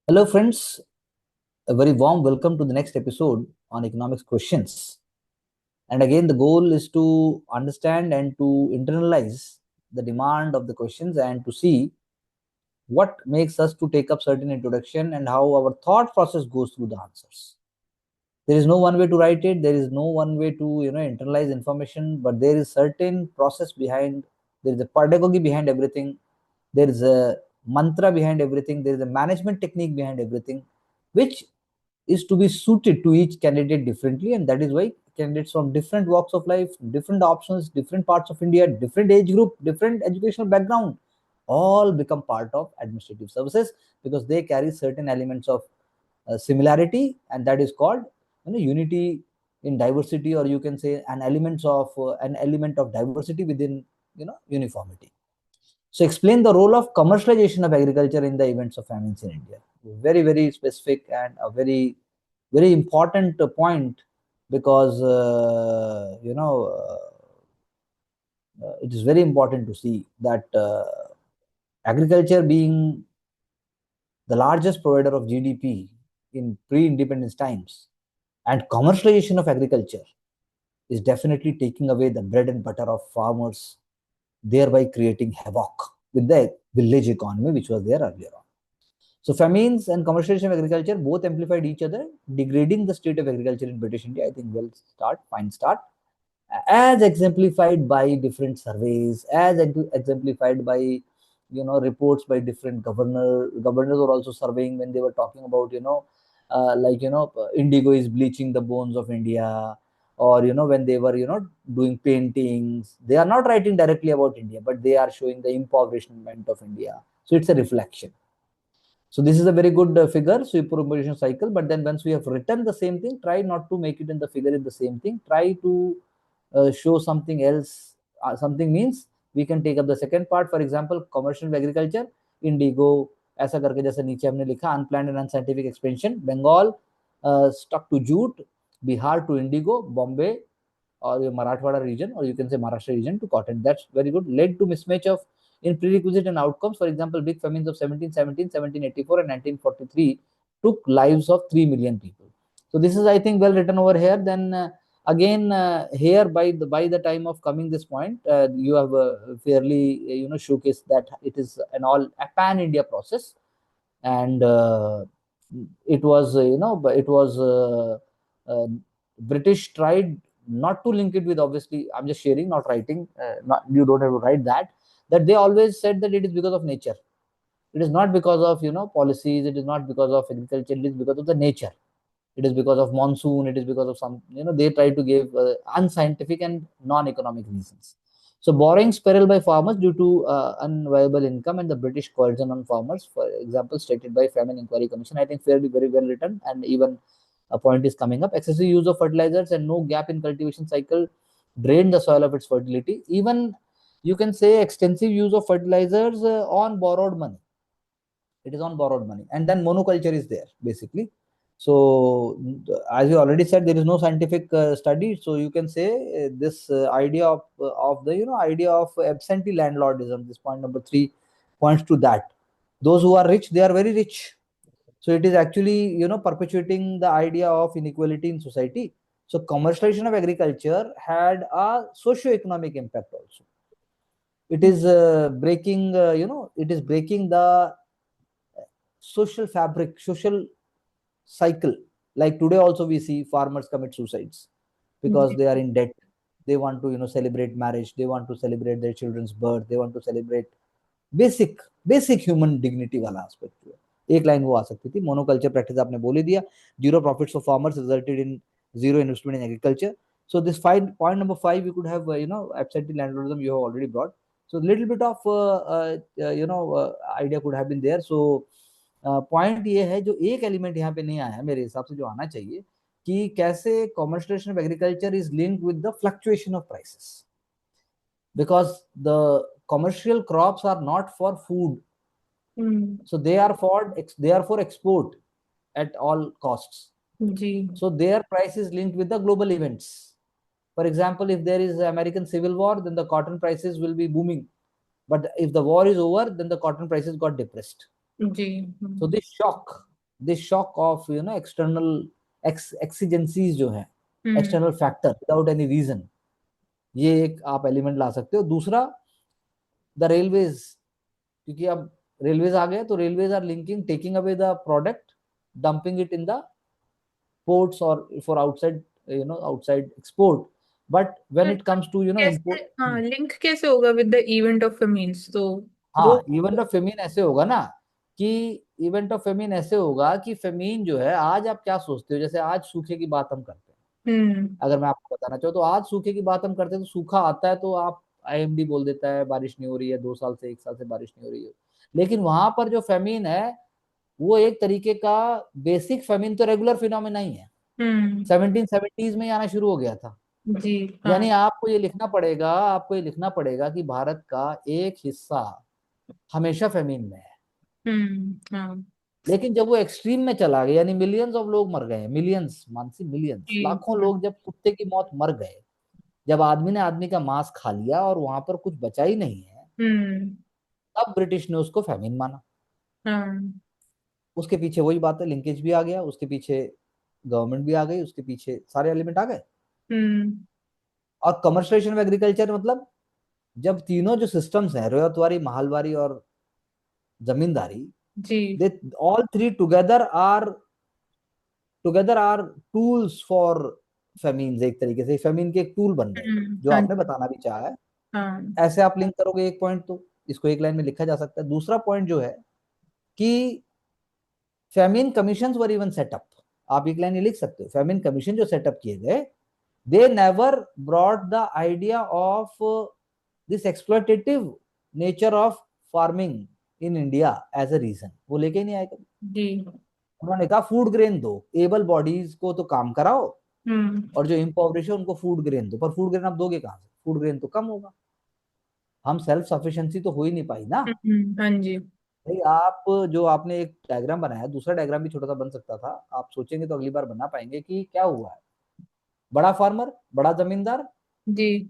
Hello, friends. A very warm welcome to the next episode on economics questions. And again, the goal is to understand and to internalize the demand of the questions and to see what makes us to take up certain introduction and how our thought process goes through the answers. There is no one way to write it. There is no one way to internalize information, but there is certain process behind. There is a pedagogy behind everything. There is a mantra behind everything. There is a management technique behind everything, which is to be suited to each candidate differently, and that is why candidates from different walks of life, different options, different parts of India, different age group, different educational background, all become part of administrative services because they carry certain elements of similarity, and that is called unity in diversity, or you can say an element of diversity within uniformity. So explain the role of commercialization of agriculture in the events of famines in India. Very, very specific and a very, very important point because it is very important to see that agriculture being the largest provider of GDP in pre-independence times, and commercialization of agriculture is definitely taking away the bread and butter of farmers, thereby creating havoc with the village economy which was there earlier on. So famines and commercialization of agriculture both amplified each other, degrading the state of agriculture in British India. I think fine start, as exemplified by different surveys, as exemplified by reports by different governors were also surveying when they were talking about indigo is bleaching the bones of India, or when they were doing paintings, they are not writing directly about India, but they are showing the impoverishment of India. So it's a reflection. So this is a very good figure, superimposition cycle. But then once we have written the same thing, try not to make it in the figure in the same thing. Try to show something else. Something means we can take up the second part. For example, commercial agriculture, indigo, ऐसा करके जैसे नीचे हमने लिखा unplanned and unscientific expansion. Bengal stuck to jute, Bihar to indigo, Bombay or Marathwada region, or you can say Maharashtra region to cotton. That's very good. Led to mismatch of in prerequisite and outcomes. For example, big famines of 1717, 1784, and 1943 took lives of 3 million people. So this is, I think, well written over here. Then again, here by the time of coming this point, you have fairly showcased that it is an all a pan India process, and it was it was British tried not to link it with, obviously I'm just sharing, not writing, you don't have to write that they always said that it is because of nature. It is not because of policies, it is not because of agriculture, it is because of the nature. It is because of monsoon, it is because of some they try to give unscientific and non-economic reasons. So borrowing spiral by farmers due to unviable income and the British coercion on farmers, for example, stated by Famine Inquiry Commission. I think fairly very well written, and even a point is coming up. Excessive use of fertilizers and no gap in cultivation cycle drain the soil of its fertility. Even you can say extensive use of fertilizers on borrowed money. It is on borrowed money, and then monoculture is there basically. So as you already said, there is no scientific study, so you can say this idea of the idea of absentee landlordism, this point number 3 points to that. Those who are rich, they are very rich. So it is actually perpetuating the idea of inequality in society. So commercialization of agriculture had a socio-economic impact also. It is breaking it is breaking the social fabric, social cycle. Like today also we see farmers commit suicides because they are in debt. They want to celebrate marriage, they want to celebrate their children's birth, they want to celebrate basic human dignity वाला aspect जो है, एक line वो आ सकती थी. Monoculture practice आपने बोल ही दिया. Zero profits for farmers resulted in zero investment in agriculture. So this point number 5, you could have absentee landlordism you have already brought. So little bit of idea could have been there. So point ये है, जो एक element यहाँ पे नहीं आया मेरे हिसाब से, जो आना चाहिए, कि कैसे commercialisation of agriculture is linked with the fluctuation of prices, because the commercial crops are not for food. So they are for export at all costs. So their price is linked with the global events. For example, if there is American Civil War, then the cotton prices will be booming, but if the war is over, then the cotton prices got depressed. So this shock this shock of external exigencies जो है, hmm. External factor without any reason, ये एक आप element ला सकते हो। दूसरा, the railways, क्योंकि अब रेलवेज आ गए, तो railways are linking taking away the product, dumping it in the ports or for outside, outside export. But when it comes to कैसे, import, हाँ, लिंक कैसे होगा with the event of famines, तो वो। हाँ, इवेंट ऑफ फेमीन ऐसे होगा ना कि इवेंट ऑफ फेमीन ऐसे होगा कि फेमीन जो है, आज आप क्या सोचते हो, जैसे आज सूखे की बात हम करते हैं, हम्म। अगर मैं आपको बताना चाहूँ तो आज सूखे की बात हम करते हैं, तो सूखा आता है तो आप आईएमडी बोल देता है बारिश नहीं हो रही है, 2 साल से 1 साल से बारिश नहीं हो रही है। लेकिन वहां पर जो फेमीन है, वो एक तरीके का बेसिक फेमीन, तो रेगुलर फिनोमिना ही है, हम्म। 1770s में ही आना शुरू हो गया था। जी। हाँ। यानी आपको ये लिखना पड़ेगा कि भारत का एक हिस्सा हमेशा फेमीन में है। हम्म। हाँ। लेकिन जब वो एक्सट्रीम में चला गया, यानी मिलियंस ऑफ लोग मर गए, मिलियंस, मानसी मिलियंस, जी। लाखों लोग जब कुत्ते की मौत मर गए, जब आदमी ने आदमी का मांस खा लिया और वहां पर कुछ बचा ही नहीं है, हम्म। तब ब्रिटिश ने उसको फेमिन माना। हाँ। उसके पीछे वही बात है, लिंकेज भी आ गया, उसके पीछे गवर्नमेंट भी आ गई, उसके पीछे सारे एलिमेंट आ गए। हम्म। और कमर्शलाइजेशन ऑफ एग्रीकल्चर मतलब, जब तीनों जो सिस्टम्स हैं, रोयतवारी, महलवारी और जमींदारी, जी। they all three together are tools for फेमीन्स, एक तरीके से फेमीन के एक टूल बन गए, जो हाँ। आपने बताना भी चाहा है। हाँ। ऐसे आप लिंक करोगे एक पॉइंट, तो इसको एक लाइन में लिखा जा सकता है। दूसरा पॉइंट जो है कि famine commission were even set up, आप एक लाइन ये लिख सकते हो, फेमिन कमीशन जो सेटअप किए गए, they never brought the idea of this exploitative nature of farming in India as a region, वो लेके ही नहीं आए कभी। जी। उन्होंने कहा फूड ग्रेन दो, एबल बॉडीज को तो काम कराओ, हम्म। और जो इम्पोवरिश है उनको फूड ग्रेन दो। पर फूड ग्रेन आप दोगे कहाँ से, फूड ग्रेन तो कम होगा, हम सेल्फ सफिशिएंसी तो हो ही नहीं पाई ना। हाँ जी। भाई आप, जो आपने एक डायग्राम बनाया, दूसरा डायग्राम भी छोटा सा बन सकता था, आप सोचेंगे तो अगली बार बना पाएंगे कि क्या हुआ है। बड़ा फार्मर, बड़ा जमींदार, जी।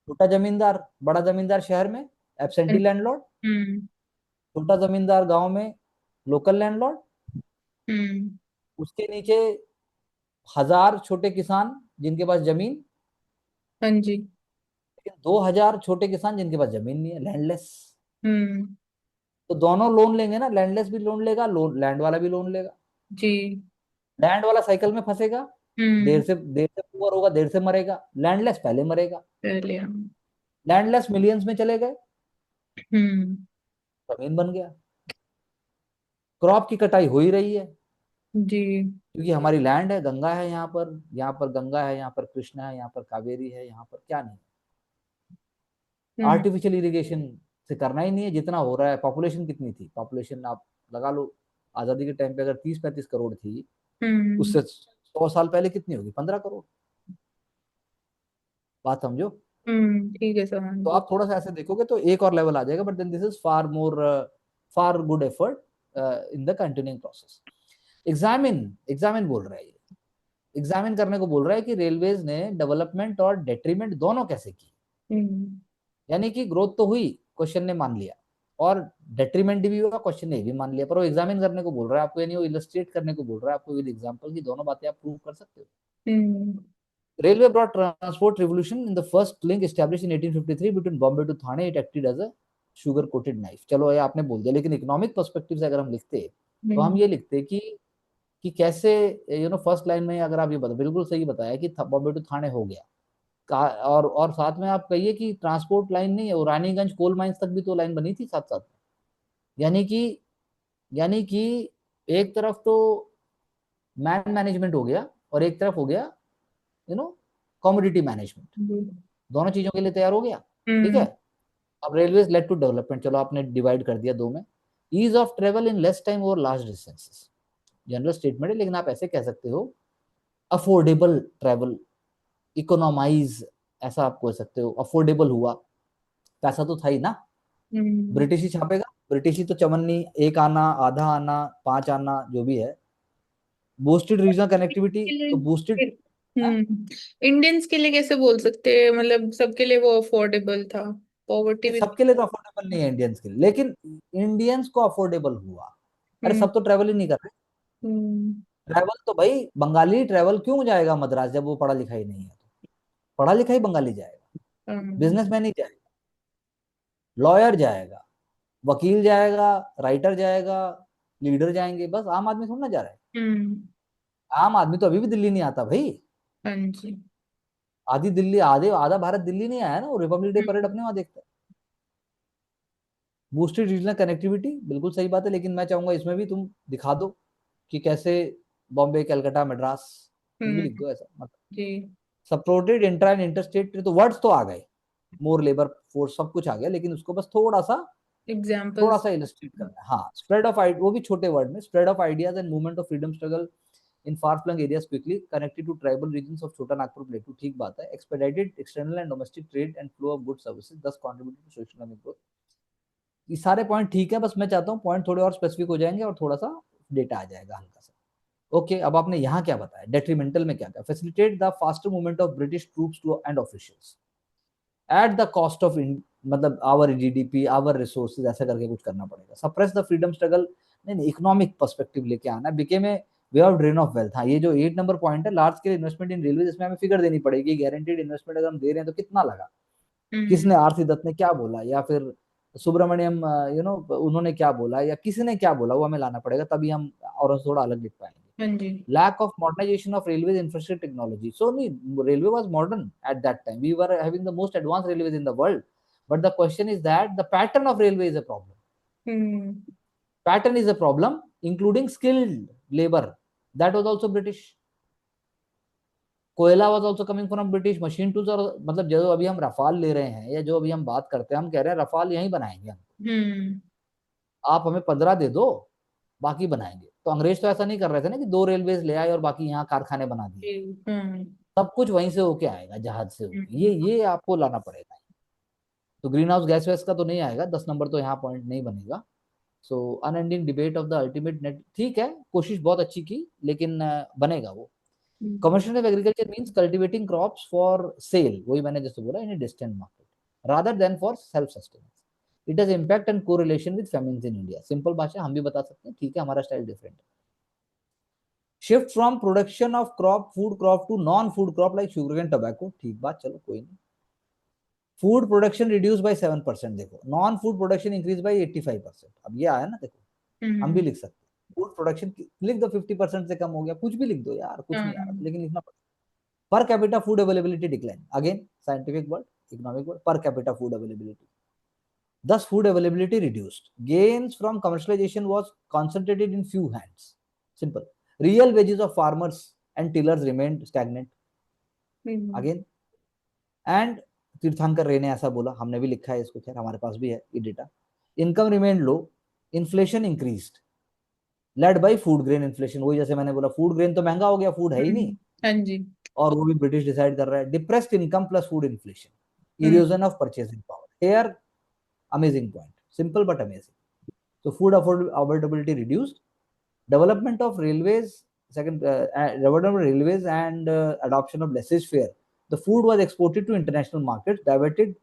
छोटा जमींदार, बड़ा जमींदार शहर में एब्सेंटी लैंडलॉर्ड, हम्म। छोटा जमींदार गांव में लोकल लैंडलॉर्ड, हम्म। उसके नीचे 1000 छोटे किसान जिनके पास जमीन, हाँ जी। लेकिन 2000 छोटे किसान जिनके पास जमीन नहीं है, लैंडलेस। हम्म। तो दोनों लोन लेंगे ना, लैंडलेस भी लोन लेगा, लोन लैंड वाला भी लोन लेगा। जी। लैंड वाला साइकिल में फंसेगा, हम्म। देर से पुअर होगा, देर से मरेगा, लैंडलेस पहले मरेगा। पहले हम। लैंडलेस मिलियंस में चले गए, हम्म। जमीन बन गया। क्रॉप की कटाई हो ही रही है, जी। क्योंकि हमारी लैंड है, गंगा है यहाँ पर, यहाँ पर गंगा है, यहाँ पर कृष्णा है, यहाँ पर कावेरी है, यहाँ पर क्या नहीं। हम्म। आर्टिफिशियल इरिगेशन से करना ही नहीं है, जितना हो रहा है। पॉपुलेशन कितनी थी, पॉपुलेशन आप लगा लो, आजादी के टाइम पे अगर 30-35 करोड़ थी, हम्म। उससे 100 साल पहले कितनी होगी, 15 करोड़। बात समझो। ठीक है सर, हाँ तो जी। आप थोड़ा सा ऐसे देखोगे तो एक और लेवल आ जाएगा, but then this is far more, far good effort in the continuing process. Examine examine बोल रहा है ये, एग्जामिन करने को बोल रहा है कि रेलवेज ने डेवलपमेंट और डेट्रीमेंट दोनों कैसे की। हम्म। यानी कि ग्रोथ तो हुई, क्वेश्चन ने मान लिया, और डेट्रीमेंट भी हुआ, क्वेश्चन ने भी मान लिया, पर वो एग्जामिन करने को बोल रहा है आपको, यानी वो इलस्ट्रेट करने को बोल रहा है आपको विद एग्जांपल, की दोनों बातें आप प्रूव कर सकते हो। हम्म। Railway brought transport revolution in the first link established in 1853 between Bombay to Thane. It acted as a sugar coated knife. चलो ये आपने बोल दिया, लेकिन इकोनॉमिक पर्सपेक्टिव से अगर हम लिखते, तो हम हम्म। ये लिखते कि कैसे, फर्स्ट लाइन में अगर आप ये बता, बिल्कुल सही बताया कि बॉम्बे टू थाने हो गया, और साथ में आप कहिए कि ट्रांसपोर्ट लाइन नहीं है, वो रानीगंज कोल माइंस तक भी तो लाइन बनी थी साथ साथ में। यानी कि यानी कि एक तरफ तो मैन मैनेजमेंट हो गया, और एक तरफ हो गया यू नो कॉमोडिटी मैनेजमेंट, दोनों चीजों के लिए तैयार हो गया। ठीक है। हम्म। अब रेलवे लेड टू डेवलपमेंट, चलो आपने डिवाइड कर दिया दो में। Ease of travel in less time over large distances, general statement है, लेकिन आप ऐसे कह सकते हो अफोर्डेबल ट्रेवल, इकोनोमाइज, ऐसा आप कह सकते हो। अफोर्डेबल हुआ, पैसा तो था ही ना, हम्म। ब्रिटिश ही छापेगा, ब्रिटिश ही तो चवन्नी, एक आना, आधा आना, 5 आना, जो भी है। बूस्टेड रीजनल कनेक्टिविटी, के लिए। तो बूस्टेड, इंडियंस के लिए कैसे बोल सकते हैं, मतलब सबके लिए वो अफोर्डेबल था, पॉवर्टी भी। सबके लिए तो अफोर्डेबल नहीं है इंडियंस के लिए, लेकिन इंडियंस को अफोर्डेबल हुआ। अरे हम्म। सब तो ट्रेवल ही नहीं कर रहे, हम्म। ट्रैवल तो भाई बंगाली ट्रैवल क्यों जाएगा मद्रास जब वो पढ़ा लिखा ही नहीं है? पढ़ा लिखा ही बंगाली जाएगा, हाँ। बिजनेसमैन ही जाएगा, लॉयर जाएगा, वकील जाएगा, राइटर जाएगा, लीडर जाएंगे, बस आम आदमी थोड़ा ना जा रहा है। हम्म। आम आदमी तो अभी भी दिल्ली नहीं आता भाई। हाँ जी। आधी दिल्ली, आधा भारत दिल्ली नहीं आया ना, वो रिपब्लिक डे परेड हम्म। अपने वहां देखता है। बूस्टेड रीजनल कनेक्टिविटी बिल्कुल सही बात है, लेकिन मैं चाहूंगा इसमें भी तुम दिखा दो कि कैसे बॉम्बे, कलकत्ता, मद्रास, कुछ भी हम्म। लिख दो ऐसा मतलब। जी। सपोर्टेड इंट्रा एंड इंटरस्टेट, तो वर्ड्स तो आ गए, मोर लेबर फोर्स सब कुछ आ गया, लेकिन उसको बस थोड़ा एग्जाम्पल्स। सा इलस्ट्रेट करना है। हाँ, स्प्रेड ऑफ वो भी छोटे वर्ड में, spread of ideas and movement of freedom struggle in far flung areas quickly connected to tribal regions of Chota Nagpur plateau, ठीक बात है। Expedited external and domestic trade and flow of good services thus contributed to social economic growth. ये सारे point ठीक है, बस मैं चाहता हूँ पॉइंट थोड़े और स्पेसिफिक हो जाएंगे और थोड़ा सा डेटा आ जाएगा हल्का सा। ओके, अब आपने यहाँ क्या बताया, डेट्रीमेंटल में क्या क्या, facilitate the faster movement of British troops to and officials at the cost of, मतलब आवर जीडीपी, आवर रिसोर्सेज, ऐसा करके कुछ करना पड़ेगा। सप्रेस द फ्रीडम स्ट्रगल, नहीं इकोनॉमिक पर्सपेक्टिव लेके आना, became a way of drain of wealth. हाँ, ये जो 8 नंबर पॉइंट है, large scale investment in railway, इसमें हमें फिगर देनी पड़ेगी, गारंटीड इन्वेस्टमेंट अगर हम दे रहे हैं तो कितना लगा, हम्म। किसने, आरसी दत्त ने क्या बोला, या फिर सुब्रमण्यम उन्होंने क्या बोला, या किसी ने क्या बोला, वो हमें लाना पड़ेगा, तभी हम और थोड़ा अलग लिख पाएंगे। हाँ जी। Lack of modernization of railways infrastructure technology. So, railway was modern at that time. We were having the most advanced railways in the world. But the question is that the pattern of railway is a problem. Hmm. Pattern is a problem, including skilled labor. That was also British. कोयला was also coming from British. Machine tools, और मतलब जो अभी हम Rafale ले रहे हैं या जो अभी हम बात करते हैं, हम कह रहे हैं रफाल यहीं बनाएंगे हम, हम्म। आप हमें 15 दे दो, बाकी बनाएंगे। तो अंग्रेज तो ऐसा नहीं कर रहे थे ना कि 2 रेलवेज ले आए और बाकी यहाँ कारखाने बना दिए। जी। हम्म। सब कुछ वहीं से होके आएगा, जहाज से होके, हम्म। ये आपको लाना पड़ेगा। तो ग्रीन हाउस गैस वैस का तो नहीं आएगा, 10 नंबर तो यहाँ पॉइंट नहीं बनेगा। So unending debate of the ultimate net, ठीक है, कोशिश बहुत अच्छी की, लेकिन बनेगा वो। Commercial of agriculture means cultivating crops for sale, वही मैंने जैसे बोला, in distant market rather than for self sustenance. It has impact and correlation with famines in India. Simple भाषा हम भी बता सकते हैं, ठीक है, हमारा स्टाइल डिफरेंट है। Shift from production of crop, food crop, to non food crop like sugar and tobacco, ठीक बात, चलो कोई नहीं। फूड प्रोडक्शन रिड्यूस बाय 7%, देखो non food production increase by 85%। अब ये आया ना, देखो हम भी हम्म। लिख सकते हैं फूड प्रोडक्शन, लिख दो 50% से कम हो गया, कुछ भी लिख दो यार, कुछ नहीं आ रहा हाँ। लेकिन लिखना पड़ेगा। Per capita food availability decline, again scientific word, economic word, per capita food availability, thus food availability reduced, gains from commercialization was concentrated in few hands, simple, real wages of farmers and tillers remained stagnant, hmm. Again. And तीर्थंकर रे ने ऐसा बोला, हमने भी लिखा है इसको, खैर हमारे पास भी है ये data. Income remain low, inflation increased, led by food grain inflation, वही जैसे मैंने बोला, फूड ग्रेन तो महंगा हो गया, फूड है ही नहीं, हाँ जी। और वो भी ब्रिटिश डिसाइड कर रहा है। Depressed income plus food inflation, hmm. Erosion of purchasing power, here amazing point, simple but amazing. So food affordability reduced, development of railways, second, development of railways and adoption of laissez-faire. The food was exported to international markets, diverted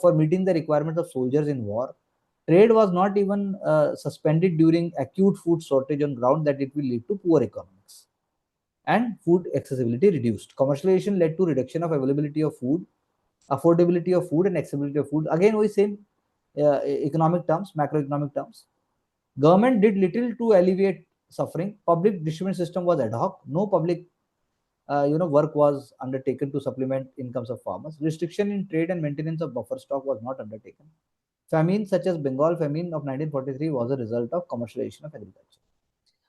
for meeting the requirements of soldiers in war. Trade was not even suspended during acute food shortage on ground that it will lead to poor economics. And food accessibility reduced. Commercialization led to reduction of availability of food, affordability of food, and accessibility of food. Again, we same economic terms, macroeconomic terms. Government did little to alleviate suffering. Public distribution system was ad hoc. No public, work was undertaken to supplement incomes of farmers. Restriction in trade and maintenance of buffer stock was not undertaken. Famine such as Bengal famine of 1943 was a result of commercialization of agriculture.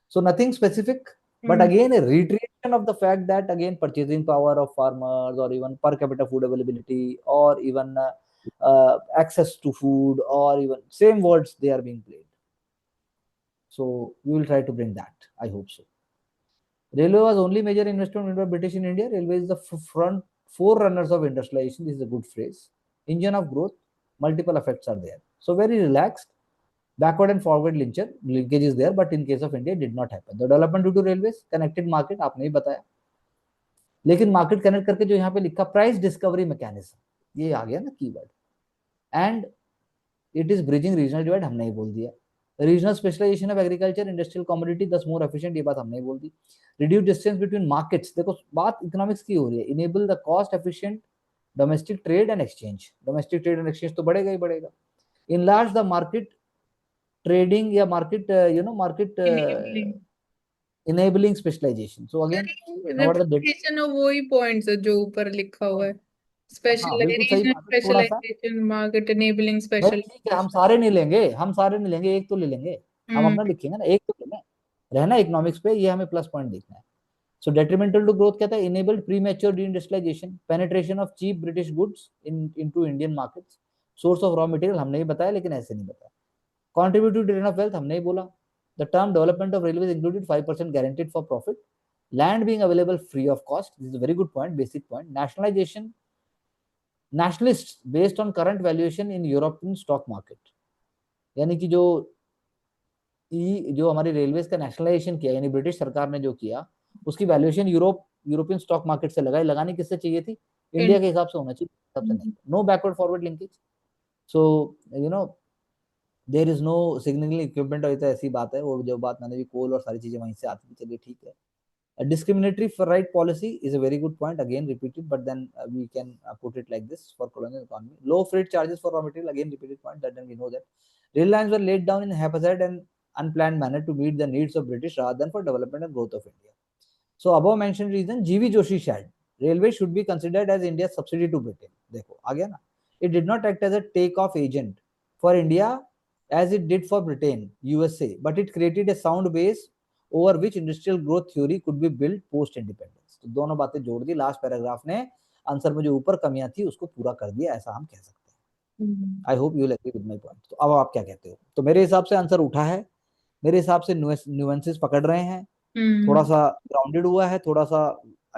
So nothing specific, but hmm. again a reiteration of the fact that again purchasing power of farmers, or even per capita food availability, or even access to food, or even same words they are being played. So we will try to bring that. I hope so. Railway was only major investment made by British in India. Railway is the front forerunners of industrialization. This is a good phrase. Engine of growth. Multiple effects are there. So very relaxed. Backward and forward linkage is there, but in case of India, it did not happen. The development due to railways, connected market, आपने ही बताया, लेकिन market connect करके जो यहाँ पे लिखा price discovery mechanism, ये आ गया ना keyword, and it is bridging regional divide, हमने ही बोल दिया। Regional specialisation of agriculture industrial commodity thus more efficient, ये बात हमने ही बोल दी। रिड्यूस डिस्टेंस बिटवीन मार्केट्स, देखो बात इकोनॉमिक्स की हो रही है। Enable the cost efficient domestic trade and exchange, domestic trade and exchange तो बढ़ेगा ही बढ़ेगा। इनलार्ज द मार्केट ट्रेडिंग या market market enabling. enabling specialization. So again, now what are the representation of वही पॉइंट्स है जो ऊपर लिखा हुआ है, हाँ स्पेशल बिल्कुल सही रीजनल बात है, थोड़ा सा स्पेशलाइजेशन, मार्केट इनेबलिंग भाई ठीक है, हम स्पेशलाइजेशन। सारे नहीं लेंगे, हम सारे नहीं लेंगे, एक तो ले लेंगे। हम हम्म। अपना लिखेंगे ना, एक तो लेना रहना इकोनॉमिक्स पे, ये हमें प्लस पॉइंट देखना है। सो डेट्रीमेंटल टू ग्रोथ कहता है enabled premature deindustrialization, penetration of cheap British goods into Indian markets, source of raw material हमने ही बताया, लेकिन ऐसे नहीं बताया। Contributed to return of wealth हमने ही बोला। The term development of railways included 5% guaranteed for profit. Land being available free of cost. This is a very good point, basic point. Nationalization, nationalists based on current valuation in European stock market. यानी कि जो हमारी railways का nationalisation किया, यानी British सरकार ने जो किया, उसकी वैल्यूएशन यूरोपियन स्टॉक मार्केट से लगानी किससे चाहिए थी? इंडिया के हिसाब से होना चाहिए, हिसाब से नहीं। No backward forward linkage. So you know there is no signalling equipment, और तो ऐसी बात है, वो जो बात मैंने भी, कोल और सारी चीजें वहीं से आती थी, चलिए ठीक है। Discriminatory for right policy is a very good point, again repeated, but then we can put it like this for colonial economy. Low freight charges for raw material, again repeated point, that then we know that rail lines were laid down in haphazard and unplanned manner to meet the needs of British rather than for development and growth of India. So above mentioned reason, GV Joshi said railway should be considered as India's subsidy to Britain. देखो आ गया ना, it did not act as a take-off agent for India as it did for Britain, USA, but it created a sound base over which industrial growth theory could be built post independence. तो दोनों बातें जोड़ दी, last paragraph ने answer में जो ऊपर कमियां थी उसको पूरा कर दिया, ऐसा हम कह सकते हैं। I hope you will agree with my point. तो अब आप क्या कहते हो? तो मेरे हिसाब से आंसर उठा है, मेरे हिसाब से न्यूएंसेस पकड़ रहे हैं, थोड़ा सा ग्राउंडेड हुआ है, थोड़ा सा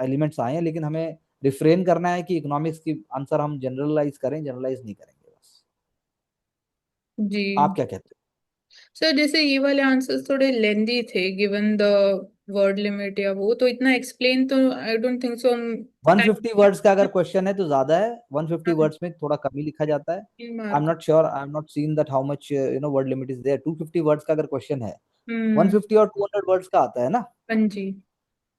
एलिमेंट्स आए हैं, लेकिन हमें रिफ्रेन करना है कि इकोनॉमिक्स की आंसर हम जनरलाइज करें, जनरलाइज नहीं करेंगे बस। जी आप क्या कहते हो? सर, जैसे ये वाले आंसर्स थोड़े लेंदी थे गिवन द वर्ड लिमिट या वो, तो इतना एक्सप्लेन तो आई डोंट थिंक सो हम 150 वर्ड्स का अगर क्वेश्चन है तो ज्यादा है, 150 वर्ड्स में थोड़ा कम ही लिखा जाता है। I am mark. Not sure, I am not seen that how much word limit is there. 250 words का अगर क्वेश्चन है, हम्म। 150 और 200 वर्ड्स का आता है ना, हाँ जी।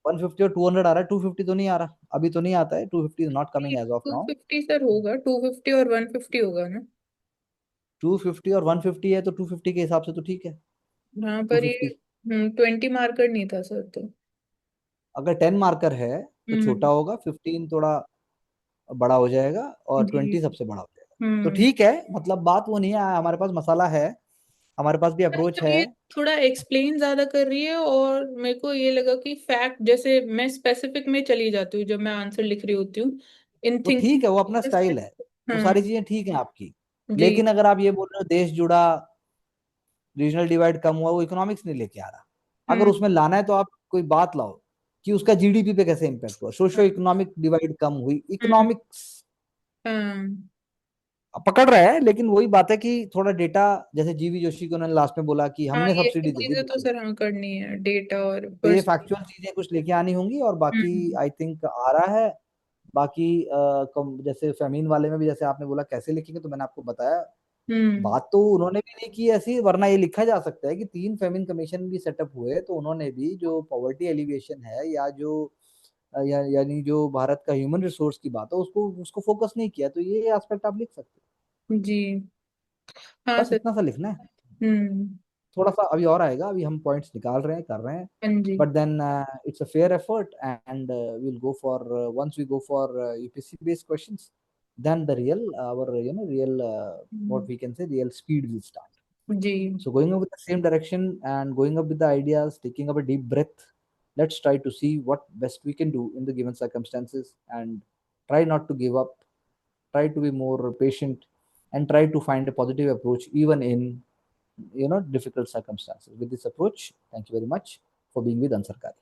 150 और 200 आ रहा है, 250 तो नहीं आ रहा, अभी तो नहीं आता है, 250 is not coming as of to now. Fifty sir होगा, 250 और 150 होगा ना? 250 और 150 है तो 250 के हिसाब से तो ठीक है। हाँ पर ये 250 20 मार्कर नहीं था सर तो। अगर 10 मार्कर है तो छोटा हम्म। होगा, 15 थोड़ा बड़ा हो जाएगा, और जी। 20 सबसे बड़ा हो जाएगा। तो हम्म। ठीक है, मतलब बात वो नहीं है, हमारे पास मसाला है, हमारे पास भी नहीं, अप्रोच तो है। ये थोड़ा एक्सप्लेन ज्यादा कर रही है, और मेरे को ये लगा कि फैक्ट, जैसे मैं स्पेसिफिक में चली जाती हूँ जब मैं आंसर लिख रही होती हूँ इन वो ठीक थिंकिंग। है, वो अपना स्टाइल है, वो हाँ। सारी चीजें ठीक है आपकी। जी। लेकिन अगर आप ये बोल रहे हो देश जुड़ा, रीजनल डिवाइड कम हुआ, वो इकोनॉमिक्स नहीं लेके आ रहा। अगर हम्म। उसमें लाना है तो आप कोई बात लाओ कि उसका जीडीपी पे कैसे इंपैक्ट हुआ, सोशो हाँ। इकोनॉमिक डिवाइड कम हुई, हम्म। इकोनॉमिक्स हाँ। पकड़ रहा है। लेकिन वही बात है कि थोड़ा डेटा, जैसे जीवी जोशी को उन्होंने लास्ट में बोला कि हाँ, हमने ये सब सब्सिडी दे दी चीजें तो बिल्कुल, सर हाँ करनी है, डेटा और तो ये पर्स। फैक्चुअल चीजें कुछ लेके आनी होंगी, और बाकी हम्म। आई थिंक आ रहा है। बाकी जैसे फेमीन वाले में भी, जैसे आपने बोला कैसे लिखेंगे, तो मैंने आपको बताया, हम्म। बात तो उन्होंने भी नहीं की ऐसी, वरना ये लिखा जा सकता है कि 3 फेमिन कमीशन भी सेटअप हुए, तो उन्होंने भी जो पॉवर्टी एलिवेशन है, या जो यानी जो भारत का ह्यूमन रिसोर्स की बात है, उसको उसको फोकस नहीं किया, तो ये एस्पेक्ट आप लिख सकते हो। जी। हाँ बस सर। इतना सा लिखना है, हम्म। थोड़ा सा अभी और आएगा, अभी हम पॉइंट्स निकाल रहे हैं, कर रहे हैं। हाँ जी। But then it's a fair effort, and will go for, once we go for UPSC based questions, then the real our real what hmm. we can say, real speed will start. जी। So going up with the same direction and going up with the ideas, taking up a deep breath, let's try to see what best we can do in the given circumstances, and try not to give up, try to be more patient, and try to find a positive approach even in difficult circumstances. With this approach, thank you very much for being with Ansarkari.